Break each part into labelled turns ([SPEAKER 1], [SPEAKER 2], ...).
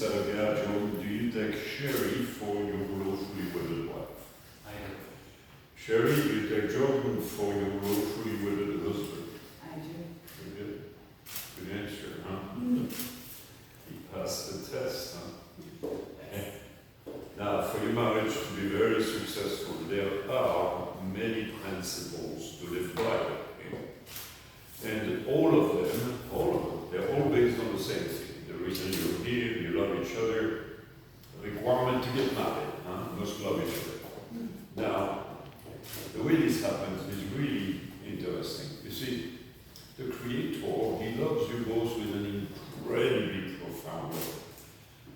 [SPEAKER 1] John, do you take Sherry for your lawfully wedded wife?
[SPEAKER 2] I do.
[SPEAKER 1] Sherry, do you take Jordan for your lawfully wedded husband?
[SPEAKER 3] I do.
[SPEAKER 1] Very good. Good answer, huh? He passed the test, huh? Now, for your marriage to be very successful, there are many principles to live by. And all of them, they're all based on the same thing. The reason you're here, you love each other, the requirement to get married, you must love each other. Now, the way this happens is really interesting. You see, the Creator, He loves you both with an incredibly profound love.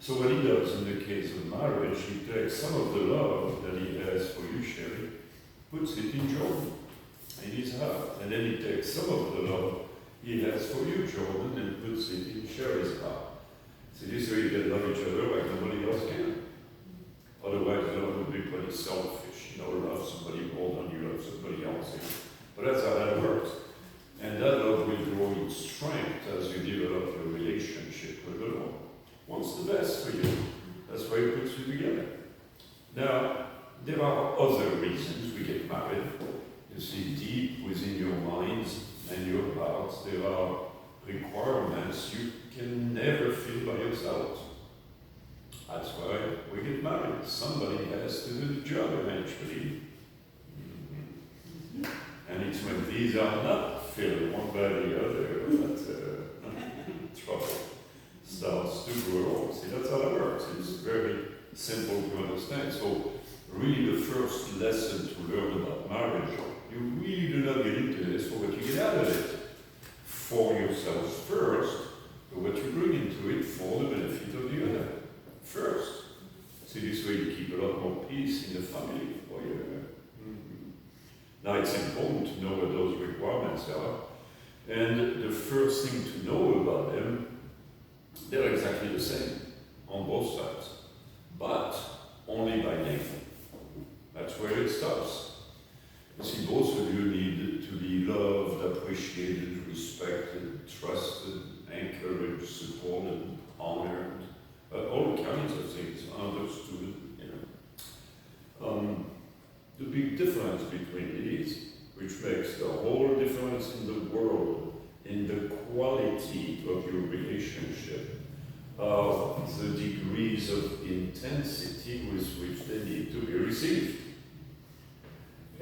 [SPEAKER 1] So what He does in the case of marriage, He takes some of the love that He has for you, Sherry, puts it in Jordan, in his heart. And then He takes some of the love He has for you, Jordan, and puts it in Sherry's heart. So this way you can love each other like nobody else can. Otherwise, love would be pretty selfish. Love somebody more than you love somebody else. But that's how that works. And that love will grow in strength as you develop your relationship with the Lord. Wants the best for you. That's why He puts you together. Now, there are other reasons we get married. You see, deep within your minds and your hearts, there are requirements you can never feel by yourself. That's why we get married. Somebody has to do the job eventually. And it's when these are not filled one by the other that trouble starts to grow. See, that's how it works. It's very simple to understand. So, really the first lesson to learn about marriage, you really do not get into this for what you get out of it. For yourselves first, but what you bring into it for the benefit of the other. First. See, this way you keep a lot more peace in the family for you. Now it's important to know what those requirements are. And the first thing to know about them, they're exactly the same on both sides. But only by name. That's where it stops. You see, both of you need to be loved, appreciated, respected, trusted, encouraged, supported, honored, all kinds of things, understood, The big difference between these, which makes the whole difference in the world, in the quality of your relationship, are the degrees of intensity with which they need to be received.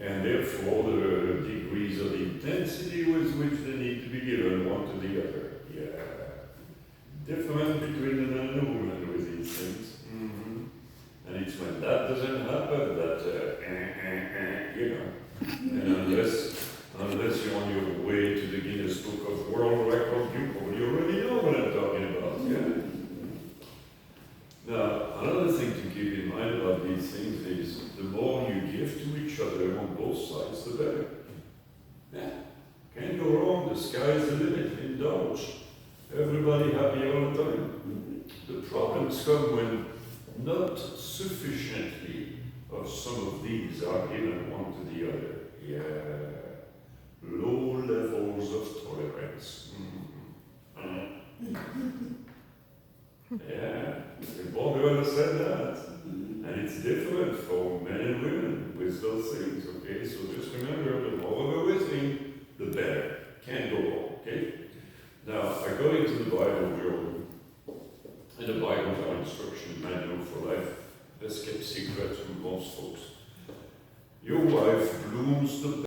[SPEAKER 1] And therefore, the degrees of intensity with which they need to be given one to the other. Yeah. Difference between the man and the woman with these things. And it's when that doesn't happen that, and unless you're on your way to the Guinness Book of World Records, you probably already know what I'm talking about. Yeah. Now, another thing to keep in mind about these things is the more you give to each other on both sides, the better. Yeah. Can't go wrong, the sky's the limit, indulge. Everybody happy all the time. The problems come when not sufficiently of some of these are given one to the other. Yeah. Low levels of tolerance. Yeah, we both understand that. And it's different for men and women with those things, okay? So just remember, the more of everything, the better. Can't go wrong, okay? Now, according to the Bible, Jordan, and the Bible is our instruction manual for life, best kept secret from most folks. Your wife blooms the